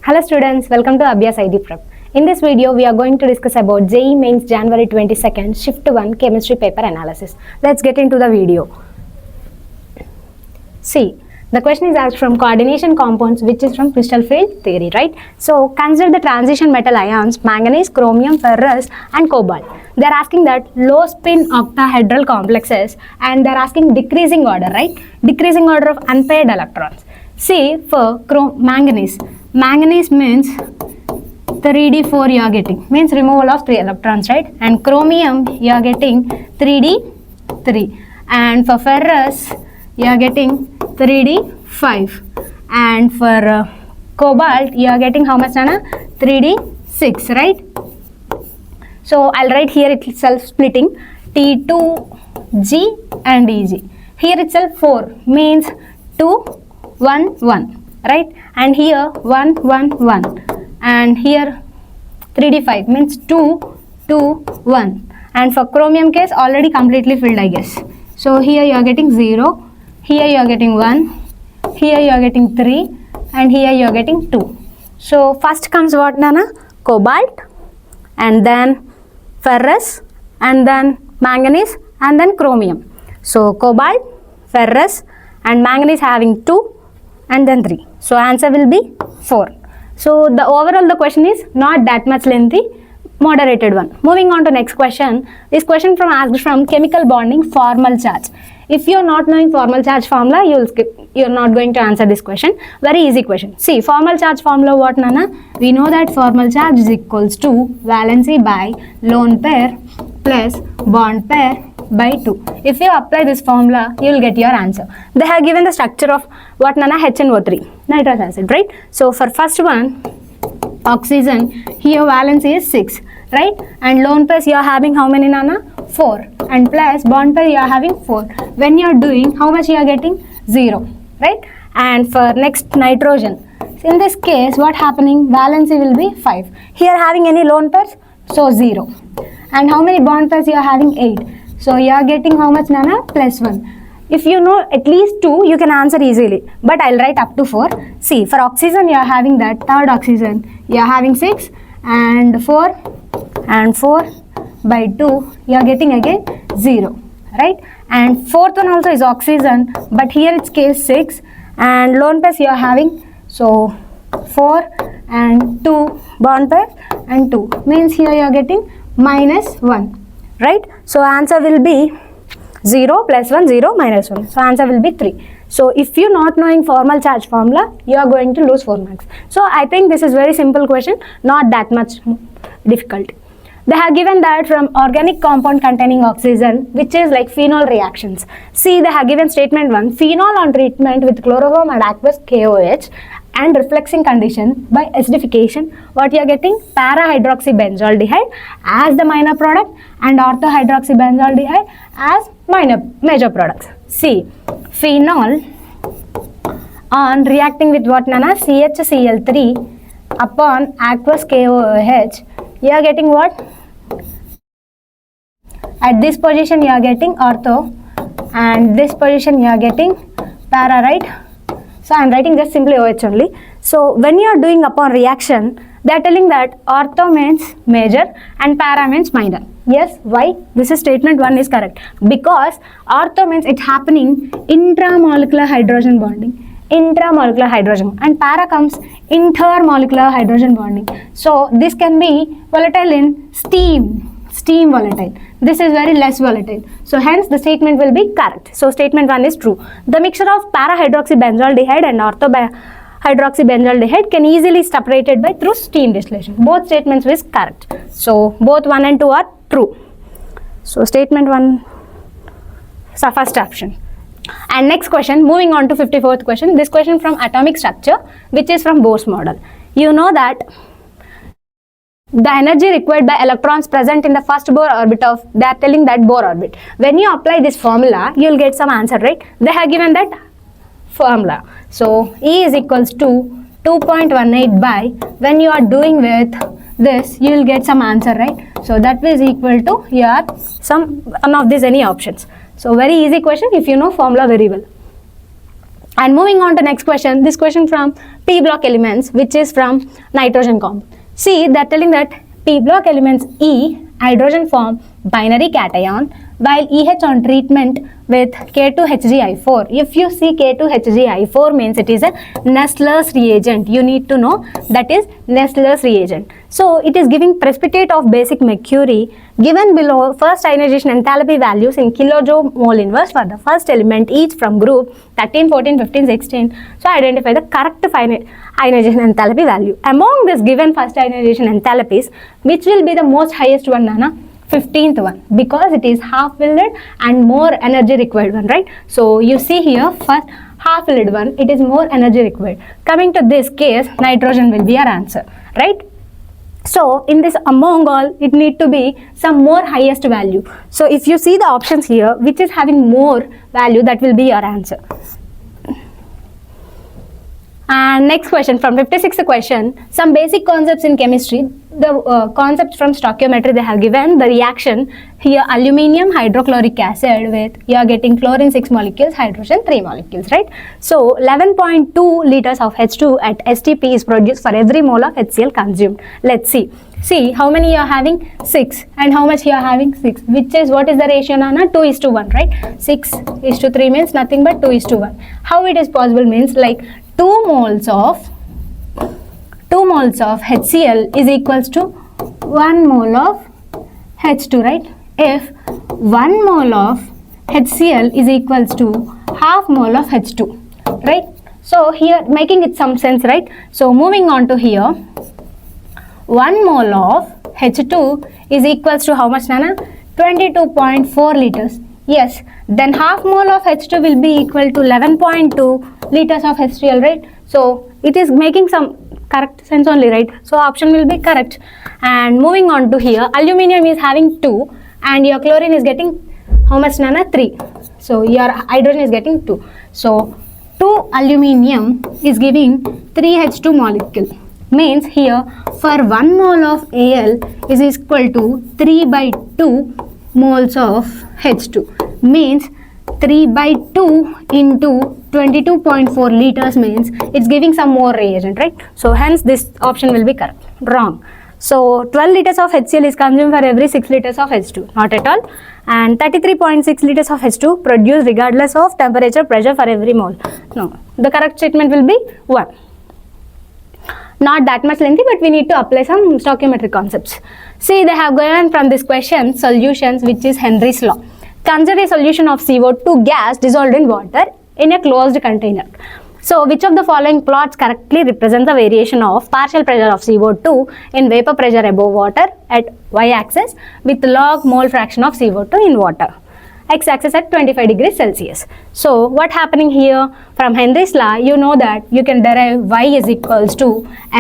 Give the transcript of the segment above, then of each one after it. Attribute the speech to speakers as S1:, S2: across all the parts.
S1: Hello students, welcome to Abhyaas ID Prep. In this video, we are going to discuss about JEE Mains January 22nd Shift 1 Chemistry Paper Analysis. Let's get into the video. See, the question is asked from coordination compounds, which is from crystal field theory, right? So, consider the transition metal ions, manganese, chromium, ferrous and cobalt. They are asking that low spin octahedral complexes and they are asking decreasing order, right? Decreasing order of unpaired electrons. See, for manganese means 3d4 you are getting, means removal of 3 electrons, right? And chromium you are getting 3d3, and for ferrous you are getting 3d5, and for cobalt you are getting how much, Nana? 3d6, right? So I'll write here itself splitting T2G and EG. Here itself 4 means 2 1 1, right? And here 1 1 1, and here 3d5 means 2 2 1, and for chromium case already completely filled, I guess. So here you are getting 0, here you are getting 1, here you are getting 3, and here you are getting 2. So first comes what, Nana? Cobalt, and then ferrous, and then manganese, and then chromium. So cobalt, ferrous and manganese having 2 and then 3. So answer will be 4. So the overall the question is not that much lengthy, moderated one. Moving on to next question. This question asked from chemical bonding formal charge. If you are not knowing formal charge formula, you will skip. You are not going to answer this question. Very easy question. See, formal charge formula what, Nana? We know that formal charge is equals to valency by lone pair plus bond pair by 2. If you apply this formula, you will get your answer. They have given the structure of what, Nana? HNO3, nitrous acid, right? So for first one, oxygen, here valency is 6, right? And lone pairs you are having how many, Nana? 4, and plus bond pair you are having 4. When you are doing, how much you are getting? 0, right? And for next nitrogen, in this case what happening? Valency will be 5. Here having any lone pairs? So 0. And how many bond pairs you are having? 8. So you are getting how much, Nana? Plus 1. If you know at least 2, you can answer easily. But I'll write up to 4. See, for oxygen, you are having that third oxygen. You are having 6 and 4 and 4 by 2. You are getting again 0, right? And fourth one also is oxygen. But here it's case 6 and lone pairs you are having. So 4 and 2 bond pair and 2. Means here you are getting minus 1, right? So answer will be 0 plus 1, 0 minus 1. So answer will be 3. So if you not knowing formal charge formula, you are going to lose 4 marks. So I think this is very simple question, not that much difficult. They have given that from organic compound containing oxygen, which is like phenol reactions. See, they have given statement 1, phenol on treatment with chloroform and aqueous KOH and refluxing condition by acidification, what you are getting? Para-hydroxybenzaldehyde as the minor product and ortho-hydroxybenzaldehyde as major products. See, phenol on reacting with what, Nana? CHCl3 upon aqueous KOH, you are getting what? At this position you are getting ortho and this position you are getting para, right? So I am writing just simply OH only. So when you are doing upon reaction, they are telling that ortho means major and para means minor. Yes, why? This is statement 1 is correct. Because ortho means it's happening intramolecular hydrogen bonding. Intramolecular hydrogen, and para comes intermolecular hydrogen bonding. So this can be volatile in steam volatile. This is very less volatile. So hence the statement will be correct. So statement 1 is true. The mixture of para-hydroxybenzaldehyde and ortho-hydroxybenzaldehyde can easily separated by through steam distillation. Both statements is correct. So both 1 and 2 are true. So statement 1 is the first option. And next question, moving on to 54th question. This question from atomic structure, which is from Bohr's model. You know that the energy required by electrons present in the first Bohr orbit of, they are telling that Bohr orbit. When you apply this formula, you will get some answer, right? They have given that formula. So E is equals to 2.18 by, when you are doing with this, you will get some answer, right? So that is equal to here one of these any options. So very easy question if you know formula very well. And moving on to next question, this question from P block elements, which is from nitrogen compound. See, they're telling that P block elements E, hydrogen form binary cation, while EH on treatment with K2HgI4. If you see K2HgI4 means it is a Nestler's reagent. You need to know that is Nestler's reagent. So it is giving precipitate of basic mercury given below first ionization enthalpy values in kilojoule mole inverse for the first element each from group 13, 14, 15, 16. So identify the correct ionization enthalpy value. Among this given first ionization enthalpies, which will be the most highest one, Nana? 15th one, because it is half filled and more energy required one, right? So you see here, first half filled one, it is more energy required. Coming to this case, nitrogen will be our answer, right? So in this among all, it need to be some more highest value. So if you see the options here, which is having more value, that will be your answer. And next question, from 56th question, some basic concepts in chemistry. The concepts from stoichiometry they have given. The reaction here, aluminium hydrochloric acid with, you are getting chlorine 6 molecules, hydrogen 3 molecules, right? So 11.2 liters of H2 at STP is produced for every mole of HCl consumed. Let's see. See how many you are having? 6. And how much you are having? 6. Which is, what is the ratio, Nana? 2:1, right? 6:3 means nothing but 2:1. How it is possible means like 2 moles of HCl is equals to 1 mole of H2, right? If 1 mole of HCl is equals to half mole of H2, right? So here making it some sense, right? So moving on to here, 1 mole of H2 is equals to how much, Nana? 22.4 liters. Yes, then half mole of H2 will be equal to 11.2 liters of HCl, right? So it is making some correct sense only, right? So option will be correct. And moving on to here, aluminium is having 2 and your chlorine is getting how much, Nana? 3. So your hydrogen is getting 2. So 2 aluminium is giving 3 H2 molecule. Means here for 1 mole of Al is equal to 3/2 moles of H2. Means 3/2 into 22.4 liters means it's giving some more reagent, right? So hence this option will be correct. Wrong. So 12 liters of HCl is consumed for every 6 liters of H2. Not at all. And 33.6 liters of H2 produced regardless of temperature, pressure for every mole. No. The correct statement will be 1. Not that much lengthy, but we need to apply some stoichiometric concepts. See, they have given from this question solutions, which is Henry's law. Consider a solution of CO2 gas dissolved in water in a closed container. So, which of the following plots correctly represents the variation of partial pressure of CO2 in vapor pressure above water at y-axis with log mole fraction of CO2 in water? X-axis at 25 degrees Celsius. So, what happening here? From Henry's law, you know that you can derive y is equals to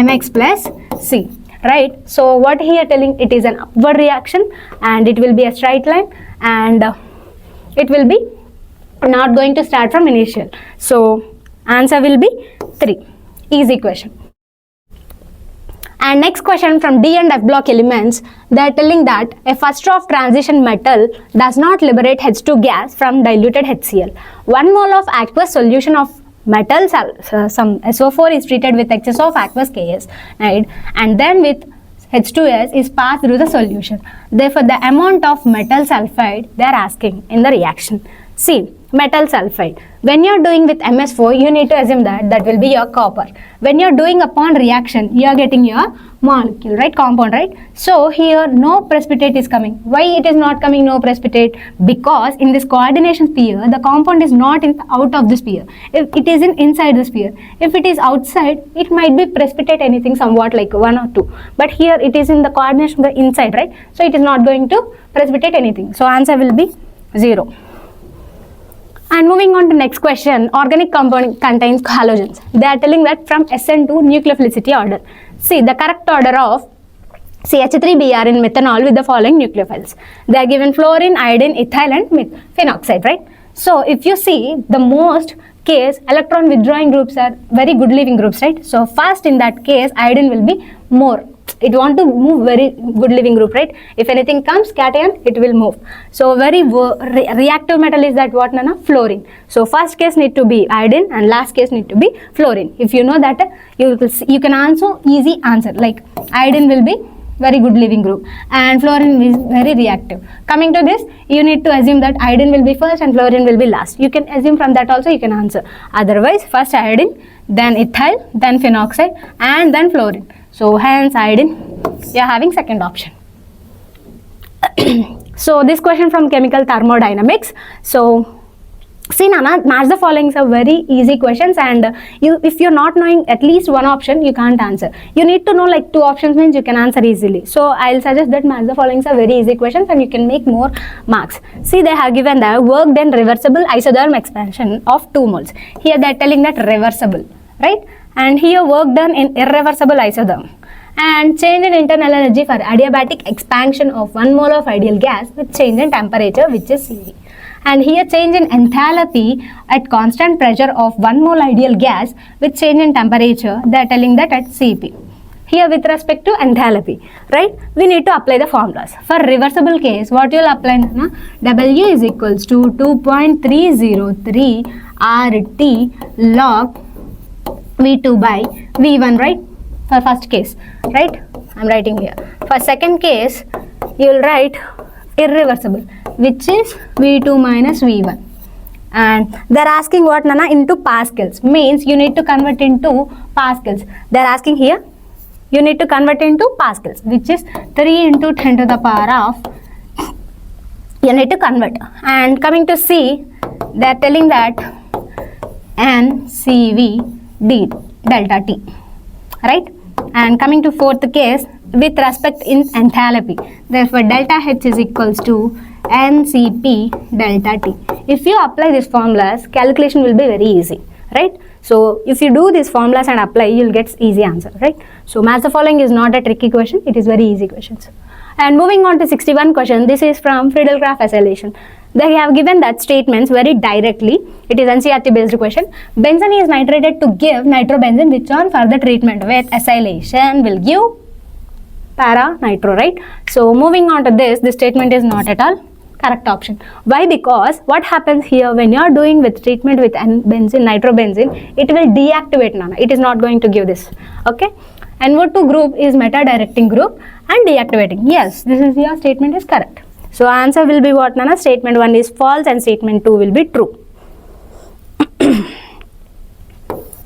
S1: mx plus c, right? So, what here telling, it is an upward reaction and it will be a straight line and it will be not going to start from initial. So, answer will be 3. Easy question. And next question from D and F block elements, they are telling that a first of transition metal does not liberate H2 gas from diluted HCl. 1 mole of aqueous solution of metal, some SO4 is treated with excess of aqueous Ks, right? And then with H2S is passed through the solution. Therefore, the amount of metal sulfide they are asking in the reaction. See, metal sulfide. When you are doing with MS4, you need to assume that that will be your copper. When you are doing upon reaction, you are getting your molecule, right? Compound, right? So here no precipitate is coming. Why it is not coming no precipitate? Because in this coordination sphere, the compound is not out of the sphere. If it is inside the sphere, if it is outside, it might be precipitate anything somewhat like 1 or 2. But here it is in the coordination the inside, right? So it is not going to precipitate anything. So answer will be 0. And moving on to next question, organic compound contains halogens. They are telling that from SN to nucleophilicity order. See, the correct order of CH3Br in methanol with the following nucleophiles. They are given fluorine, iodine, ethyl and phenoxide, right? So, if you see the most case, electron withdrawing groups are very good leaving groups, right? So, first in that case, iodine will be more. it want to move very good living group, right? If anything comes cation, it will move. So very reactive metal is that what, Nana? Fluorine. So first case need to be iodine and last case need to be fluorine. If you know that, you can answer easy answer, like iodine will be very good living group and fluorine is very reactive. Coming to this, you need to assume that iodine will be first and fluorine will be last. You can assume from that also you can answer. Otherwise, first iodine, then ethyl, then phenoxide and then fluorine. So hence iodine, you are having second option. So this question from chemical thermodynamics. So see, Nana, match the following are very easy questions, and if you're not knowing at least one option, you can't answer. You need to know like two options means you can answer easily. So I'll suggest that match the following are very easy questions and you can make more marks. See, they have given the work done reversible isotherm expansion of 2 moles. Here they are telling that reversible, right? And here work done in irreversible isotherm. And change in internal energy for adiabatic expansion of 1 mole of ideal gas with change in temperature, which is CV. And here change in enthalpy at constant pressure of 1 mole ideal gas with change in temperature, they are telling that at Cp. Here with respect to enthalpy, right, we need to apply the formulas. For reversible case, what you will apply, na? W is equals to 2.303 RT log V2 by V1, right, for first case, right, I am writing here. For second case, you will write irreversible, which is V2 minus V1, and they're asking what, Nana, into pascals, means you need to convert into pascals. They're asking here you need to convert into pascals, which is 3 into 10 to the power of, you need to convert. And coming to C, they're telling that NCV D delta T, right? And coming to fourth case, with respect in enthalpy, therefore delta H is equals to NCP delta T. If you apply these formulas, calculation will be very easy, right? So if you do these formulas and apply, you will get easy answer, right? So match the following is not a tricky question, it is very easy questions. And moving on to 61 question, this is from Friedel graph acylation. They have given that statements very directly. It is NCERT based question. Benzene is nitrated to give nitrobenzene, which on further treatment with acylation will give para nitro, right? So moving on to this statement is not at all correct option. Why? Because what happens here when you are doing with treatment with benzene, nitrobenzene, it will deactivate, Nana. It is not going to give this, okay? NO2 group is meta-directing group and deactivating. Yes, this is your statement is correct. So answer will be what, Nana? Statement 1 is false and statement 2 will be true.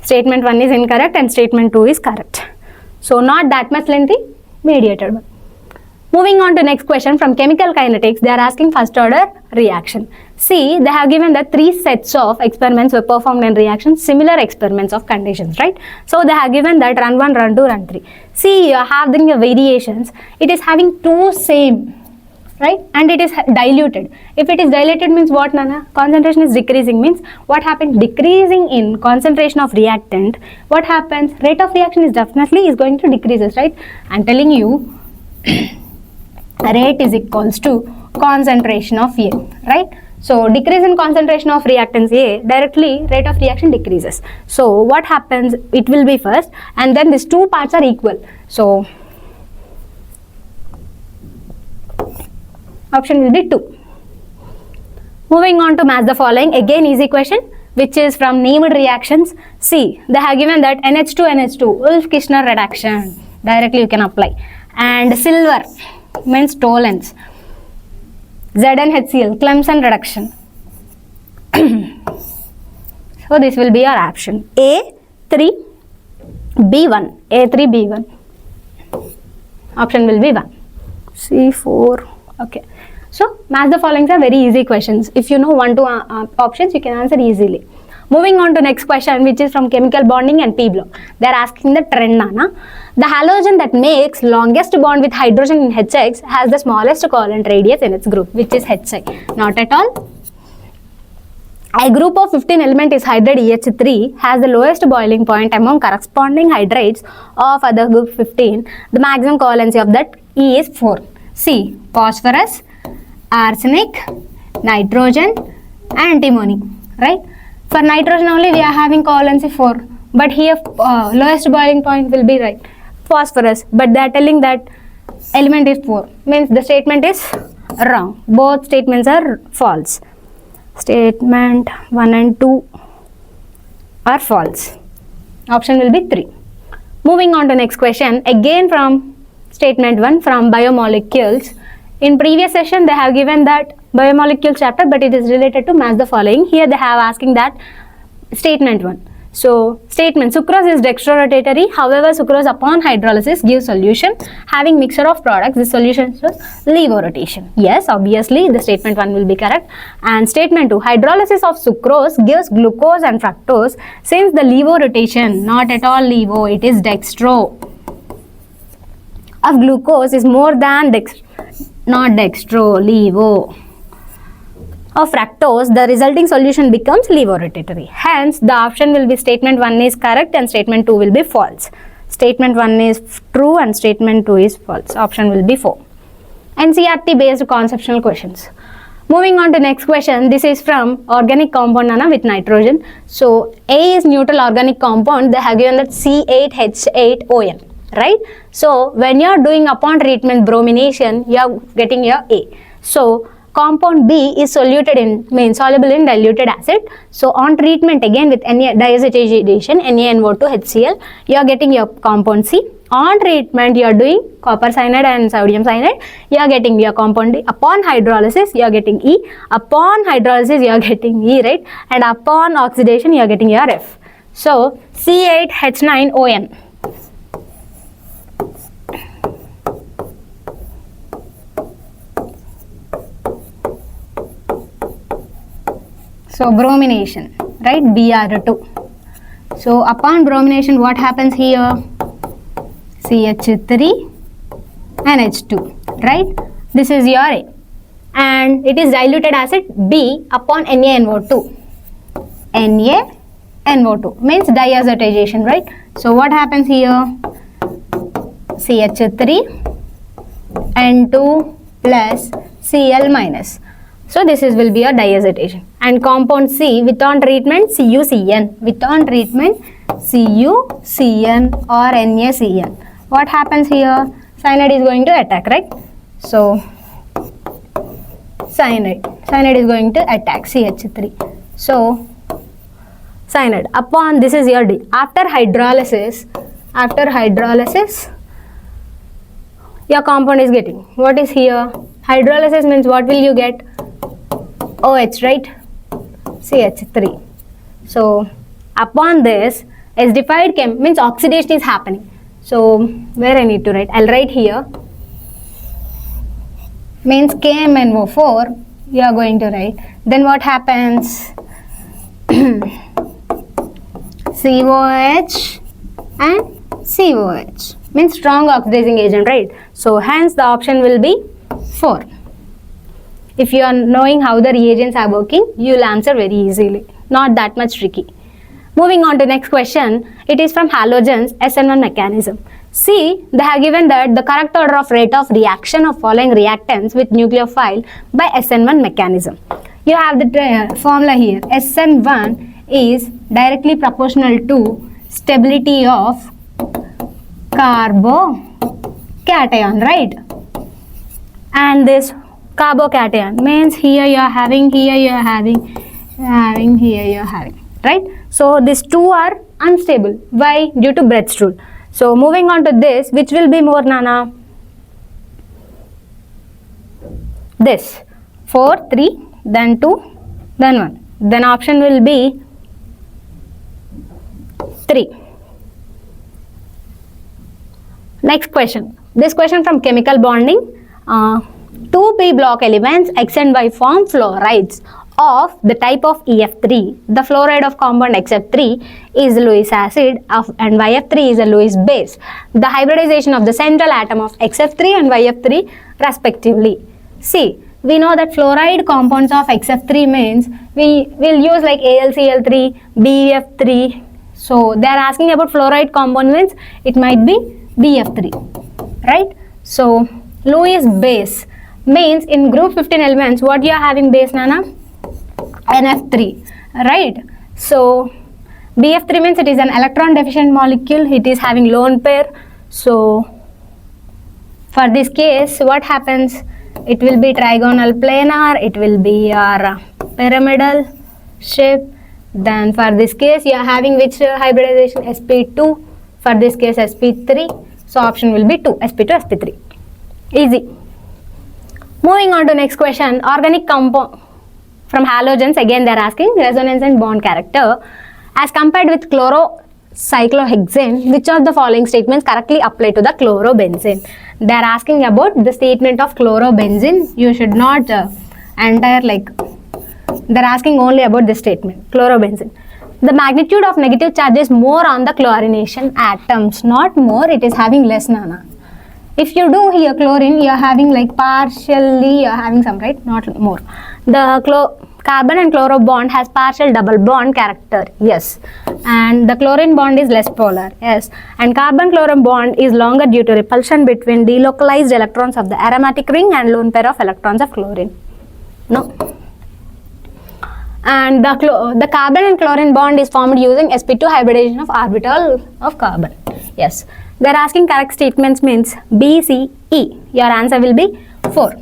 S1: Statement 1 is incorrect and statement 2 is correct. So not that much lengthy, mediated one. Moving on to next question from chemical kinetics, they are asking first order reaction. See, they have given the 3 sets of experiments were performed in reaction, similar experiments of conditions, right? So they have given that run 1, run 2, run 3. See, you are having the variations, it is having 2 same, right, and it is diluted. If it is diluted means what, Nana? Concentration is decreasing, means what happens? Decreasing in concentration of reactant, what happens? Rate of reaction is definitely is going to decreases, right? I am telling you rate is equals to concentration of A, right? So decrease in concentration of reactants A, directly rate of reaction decreases. So what happens? It will be first and then these 2 parts are equal. So option will be 2. Moving on to match the following, again easy question, which is from named reactions. See, they have given that NH2NH2, Wolff-Kishner reduction, directly you can apply, and silver means Tollens, ZnHCl, Clemson reduction. So this will be your option A3B1, A3B1, option will be 1, C4, okay. So match the following are very easy questions. If you know 1, 2 options, you can answer easily. Moving on to next question, which is from chemical bonding and P block. They are asking the trend, Nana. The halogen that makes longest bond with hydrogen in HX has the smallest covalent radius in its group, which is HI. Not at all. A group of 15 element is hydride EH3 has the lowest boiling point among corresponding hydrates of other group 15. The maximum covalency of that E is 4. See, phosphorus, arsenic, nitrogen, antimony, right? For nitrogen only we are having covalency 4, but here lowest boiling point will be right phosphorus, but they are telling that element is 4, means the statement is wrong. Both statements are false. Statement 1 and 2 are false. Option will be 3. Moving on to next question, again from statement 1 from biomolecules. In previous session they have given that biomolecules chapter, but it is related to match the following. Here they have asking that statement 1. So statement, sucrose is dextrorotatory, however sucrose upon hydrolysis gives solution having mixture of products. This solution is levorotation. Yes, obviously the statement 1 will be correct. And statement 2, hydrolysis of sucrose gives glucose and fructose. Since the levorotation, not at all levo, it is dextro, of glucose is more than not dextro, levo, of fructose, the resulting solution becomes levorotatory. Hence, the option will be statement 1 is correct and statement 2 will be false. Statement 1 is true and statement 2 is false. Option will be 4. NCERT based conceptual questions. Moving on to next question. This is from organic compound with nitrogen. So, A is neutral organic compound. They have given that C8H8ON. Right? So, when you are doing upon treatment bromination, you are getting your A. So, compound B is soluted in, means soluble in diluted acid. So, on treatment again with diazotization, NaNO2HCl, you are getting your compound C. On treatment, you are doing copper cyanide and sodium cyanide, you are getting your compound D. Upon hydrolysis, you are getting E. Upon hydrolysis, you are getting E, right? And upon oxidation, you are getting your F. So, C8H9ON. So, bromination, right? Br2. So, upon bromination, what happens here? CH3 and H2, right? This is your A. And it is diluted acid B upon NaNO2. NaNO2 means diazotization, right? So, what happens here? CH3 N2 plus Cl minus. So, this will be a diazotization. And compound C with on treatment CuCN. With on treatment CuCN or NaCN. What happens here? Cyanide is going to attack, right? So, cyanide is going to attack CH3. So, cyanide upon, this is your D. After hydrolysis, your compound is getting, what is here? Hydrolysis means what will you get? OH, right? CH3. So, upon this, acidified means oxidation is happening. So, where I need to write? I'll write here. Means KMNO4, you are going to write. Then what happens? COH and COH. Means strong oxidizing agent, right? So, hence the option will be 4. If you are knowing how the reagents are working, you will answer very easily. Not that much tricky. Moving on to next question. It is from halogens SN1 mechanism. See, they have given that the correct order of rate of reaction of following reactants with nucleophile by SN1 mechanism. You have the formula here. SN1 is directly proportional to stability of carbocation, right? And this carbocation means here you are having, here you are having, here you are having, right? So, these two are unstable. Why? Due to Brett's rule. So, moving on to this, which will be more, Nana? This. 4, 3, then 2, then 1. Then option will be 3. Next question. This question from chemical bonding. 2p block elements X and Y form fluorides of the type of EF3. The fluoride of compound XF3 is Lewis acid and YF3 is a Lewis base. The hybridization of the central atom of XF3 and YF3 respectively. See, we know that fluoride compounds of XF3 means we will use like AlCl3, BF3. So, they are asking about fluoride compound means it might be BF3, right? So, Lewis base means in group 15 elements, what you are having base, Nana? NF3, right? So, BF3 means it is an electron deficient molecule. It is having lone pair. So for this case, what happens? It will be trigonal planar, it will be your pyramidal shape. Then for this case, you are having which hybridization? sp2. For this case, sp3. So option will be 2, sp2, sp3. Easy. Moving on to next question, organic compound from halogens. Again, they are asking resonance and bond character as compared with chlorocyclohexane. Which of the following statements correctly apply to the chlorobenzene? They are asking about the statement of chlorobenzene. You should not entire like. They are asking only about this statement, chlorobenzene. The magnitude of negative charge is more on the chlorination atoms, not more. It is having less, Nana. If you do here chlorine, you are having like partially, you are having some, right? Not more. The carbon and chloro bond has partial double bond character, yes. And the chlorine bond is less polar, yes. And carbon chloro bond is longer due to repulsion between delocalized electrons of the aromatic ring and lone pair of electrons of chlorine. No. And the carbon and chlorine bond is formed using sp2 hybridization of orbital of carbon, yes. They are asking correct statements means B, C, E. Your answer will be 4.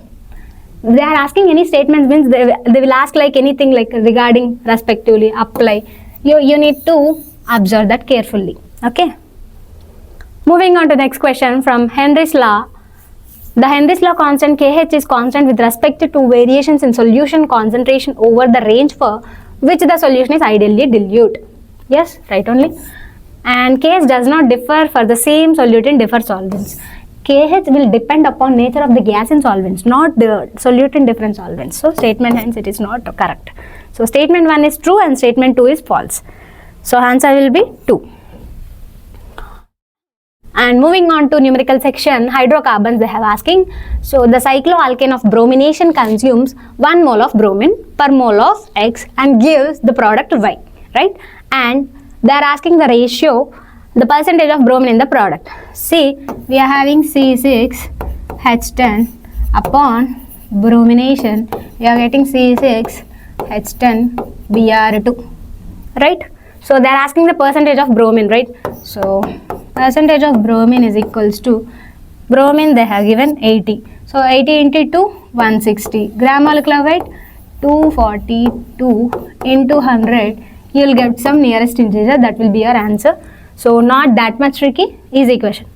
S1: They are asking any statements means they will ask like anything like regarding respectively, apply. You need to observe that carefully. Okay. Moving on to next question from Henry's law. The Henry's law constant KH is constant with respect to variations in solution concentration over the range for which the solution is ideally dilute. Yes, right only. And KH does not differ for the same solute in different solvents. KH will depend upon nature of the gas in solvents, not the solute in different solvents. So statement hence it is not correct. So statement 1 is true and statement 2 is false. So answer will be 2. And moving on to numerical section, hydrocarbons they have asking. So the cycloalkane of bromination consumes 1 mole of bromine per mole of X and gives the product Y, right? And they are asking the ratio, the percentage of bromine in the product. See, we are having C6H10 upon bromination. We are getting C6H10Br2, right? So they are asking the percentage of bromine, right? So percentage of bromine is equals to, bromine they have given 80. So 80 into 2, 160. Gram molecular weight, 242 into 100. You will get some nearest integer, that will be your answer. So not that much tricky, easy question.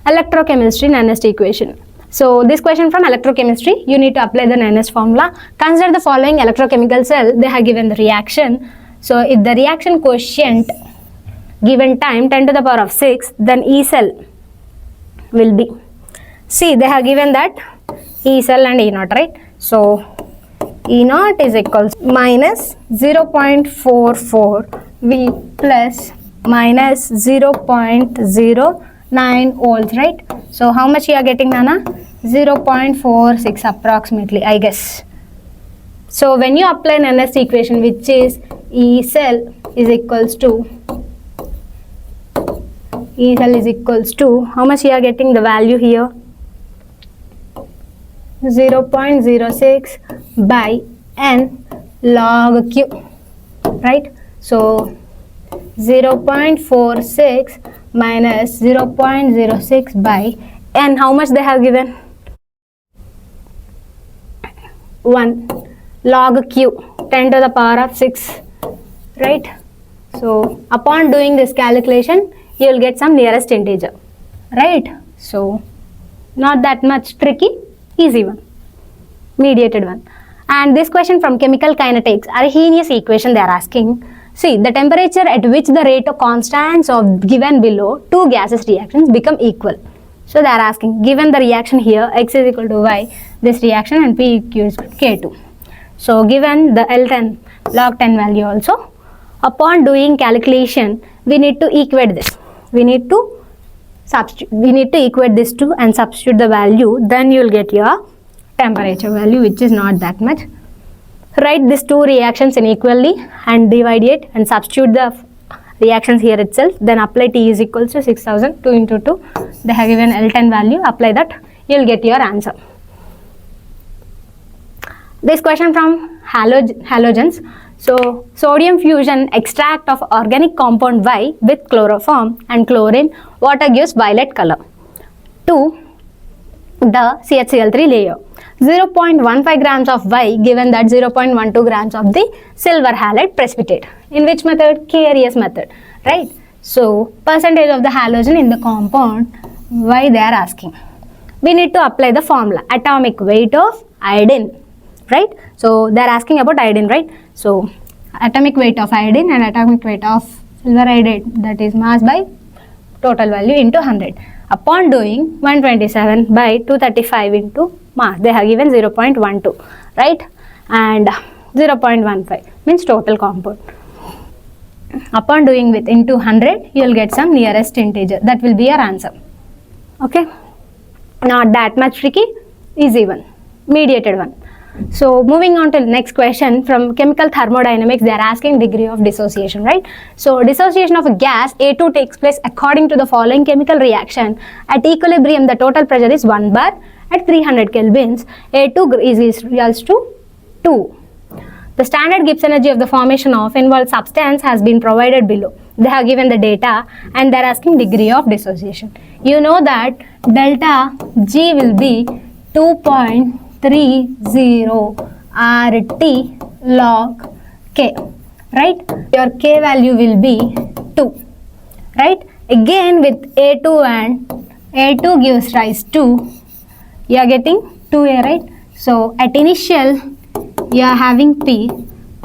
S1: Electrochemistry NNest equation. So this question from electrochemistry, you need to apply the NNest formula. Consider the following electrochemical cell, they have given the reaction. So if the reaction quotient given time 10 to the power of 6, then E cell will be, see they have given that E cell and E naught, right? So E naught is equals minus 0.44 V plus minus 0.09 volts, right? So how much you are getting, Nana? 0.46 approximately, I guess. So when you apply an NNest equation, which is E cell is equals to, E cell is equals to, how much you are getting the value here? 0.06 by N log Q, right? So 0.46 minus 0.06 by N, how much they have given? 1 log Q, 10 to the power of 6, right? So upon doing this calculation, you will get some nearest integer, right? So not that much tricky, easy one, mediated one. And this question from chemical kinetics, Arrhenius equation they are asking. See, the temperature at which the rate of constants of given below two gaseous reactions become equal. So they are asking, given the reaction here, X is equal to Y, this reaction, and P equals to K2. So given the L10 log 10 value also, upon doing calculation, we need to equate this. We need to equate this to and substitute the value, then you will get your temperature value, which is not that much. Write these two reactions inequally and divide it and substitute the reactions here itself, then apply T is equals to 6000, 2 into 2, they have given L10 value, apply that, you will get your answer. This question from halogens. So sodium fusion extract of organic compound Y with chloroform and chlorine water gives violet color to the CHCl3 layer. 0.15 grams of Y given that 0.12 grams of the silver halide precipitate. In which method? KRES method, right? So percentage of the halogen in the compound Y they are asking. We need to apply the formula, atomic weight of iodine, right? So they are asking about iodine, right? So atomic weight of iodine and atomic weight of silver iodide, that is mass by total value into 100. Upon doing 127 by 235 into mass, they have given 0.12, right? And 0.15 means total compound. Upon doing with into 100, you will get some nearest integer. That will be your answer. Okay? Not that much tricky, easy one, mediated one. So moving on to the next question from chemical thermodynamics, they are asking degree of dissociation, right? So dissociation of a gas A2 takes place according to the following chemical reaction. At equilibrium, the total pressure is 1 bar. At 300 kelvins, A2 is equals to 2. The standard Gibbs energy of the formation of involved substance has been provided below. They have given the data and they are asking degree of dissociation. You know that delta G will be 2.30 RT log K, right? Your K value will be 2, right? Again with A2 and A2 gives rise to, you are getting 2A, right? So at initial you are having P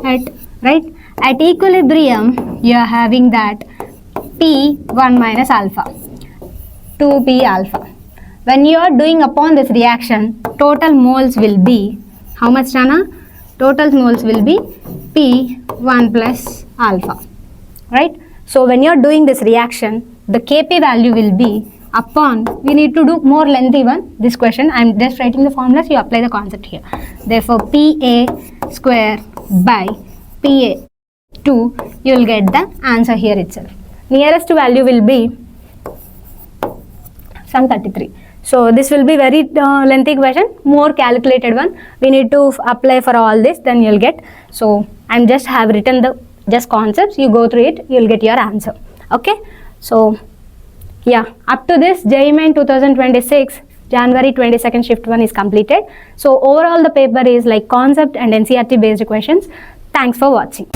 S1: at, right? At equilibrium you are having that P1 minus alpha, 2P alpha. When you are doing upon this reaction, total moles will be, how much, Rana? Total moles will be P1 plus alpha, right? So when you are doing this reaction, the Kp value will be upon, we need to do more lengthy one, this question, I am just writing the formulas, you apply the concept here. Therefore, Pa square by Pa2, you will get the answer here itself. Nearest value will be some 33. So this will be very lengthy question, more calculated one. We need to apply for all this, then you will get. So I am just have written the just concepts, you go through it, you will get your answer. Okay. So yeah, up to this JEE Main 2026 January 22nd shift 1 is completed. So overall the paper is like concept and NCERT based questions. Thanks for watching.